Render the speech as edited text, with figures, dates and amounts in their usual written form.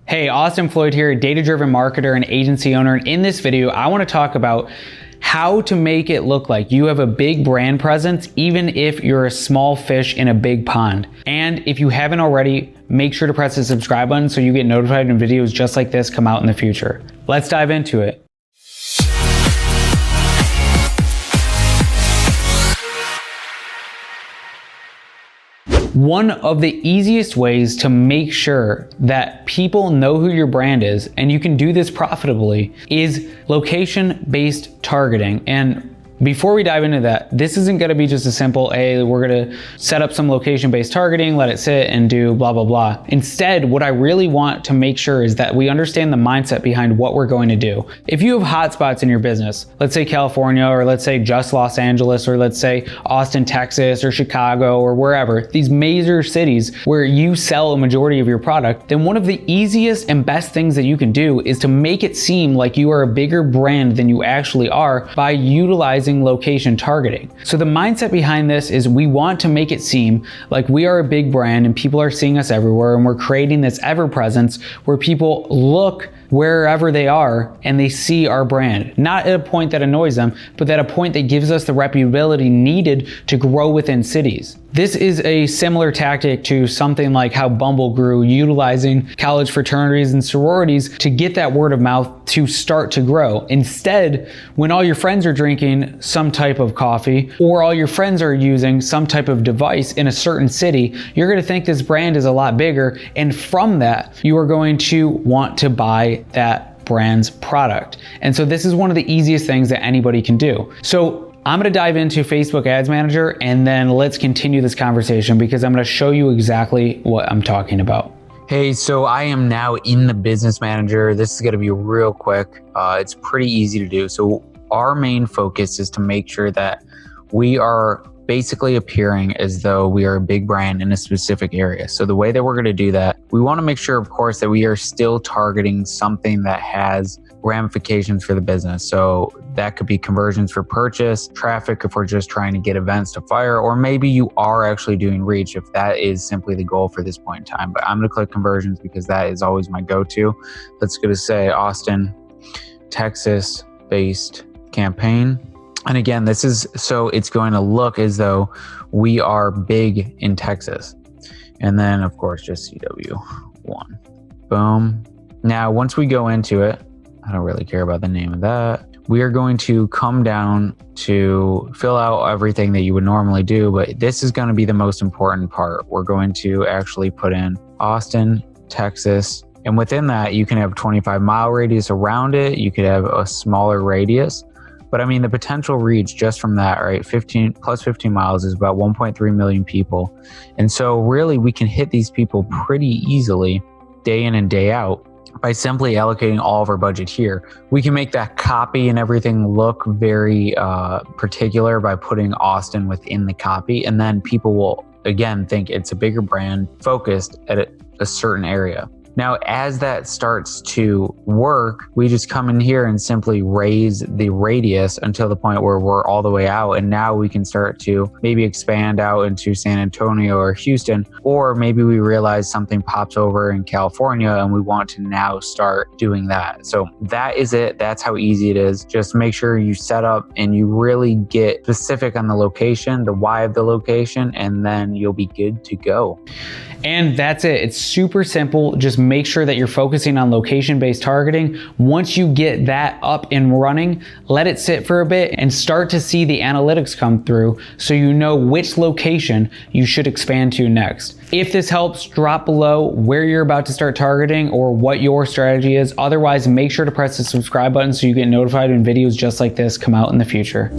Hey, Austin Floyd here, data-driven marketer and agency owner. And in this video, I want to talk about how to make it look like you have a big brand presence, even if you're a small fish in a big pond. And if you haven't already, make sure to press the subscribe button so you get notified when videos just like this come out in the future. Let's dive into it. One of the easiest ways to make sure that people know who your brand is, and you can do this profitably, is location-based targeting. And before we dive into that, this isn't gonna be just a simple, hey, we're gonna set up some location-based targeting, let it sit and do blah, blah, blah. Instead, what I really want to make sure is that we understand the mindset behind what we're going to do. If you have hotspots in your business, let's say California, or let's say just Los Angeles, or let's say Austin, Texas, or Chicago, or wherever, these major cities where you sell a majority of your product, then one of the easiest and best things that you can do is to make it seem like you are a bigger brand than you actually are by utilizing location targeting. So the mindset behind this is we want to make it seem like we are a big brand and people are seeing us everywhere, and we're creating this ever presence where people look wherever they are and they see our brand, not at a point that annoys them, but at a point that gives us the reputability needed to grow within cities. This is a similar tactic to something like how Bumble grew, utilizing college fraternities and sororities to get that word of mouth to start to grow. Instead, when all your friends are drinking some type of coffee, or all your friends are using some type of device in a certain city, you're gonna think this brand is a lot bigger, and from that, you are going to want to buy that brand's product. And so this is one of the easiest things that anybody can do. So I'm gonna dive into Facebook Ads Manager, and then let's continue this conversation because I'm gonna show you exactly what I'm talking about. Hey, so I am now in the Business Manager. This is gonna be real quick. It's pretty easy to do. So our main focus is to make sure that we are basically appearing as though we are a big brand in a specific area. So the way that we're gonna do that, we wanna make sure, of course, that we are still targeting something that has ramifications for the business. So that could be conversions for purchase, traffic if we're just trying to get events to fire, or maybe you are actually doing reach if that is simply the goal for this point in time. But I'm gonna click conversions because that is always my go-to. Let's go to say Austin, Texas based campaign. And again, this is, so it's going to look as though we are big in Texas. And then of course, just CW1, boom. Now, once we go into it, I don't really care about the name of that. We are going to come down to fill out everything that you would normally do, but this is going to be the most important part. We're going to actually put in Austin, Texas, and within that, you can have a 25-mile radius around it. You could have a smaller radius. But I mean, the potential reach just from that, right? 15 miles is about 1.3 million people. And so really we can hit these people pretty easily day in and day out by simply allocating all of our budget here. We can make that copy and everything look very particular by putting Austin within the copy. And then people will, again, think it's a bigger brand focused at a certain area. Now, as that starts to work, we just come in here and simply raise the radius until the point where we're all the way out. And now we can start to maybe expand out into San Antonio or Houston, or maybe we realize something pops over in California and we want to now start doing that. So that is it. That's how easy it is. Just make sure you set up and you really get specific on the location, the why of the location, and then you'll be good to go. And that's it. It's super simple. Just make sure that you're focusing on location-based targeting. Once you get that up and running, let it sit for a bit and start to see the analytics come through so you know which location you should expand to next. If this helps, drop below where you're about to start targeting or what your strategy is. Otherwise, make sure to press the subscribe button so you get notified when videos just like this come out in the future.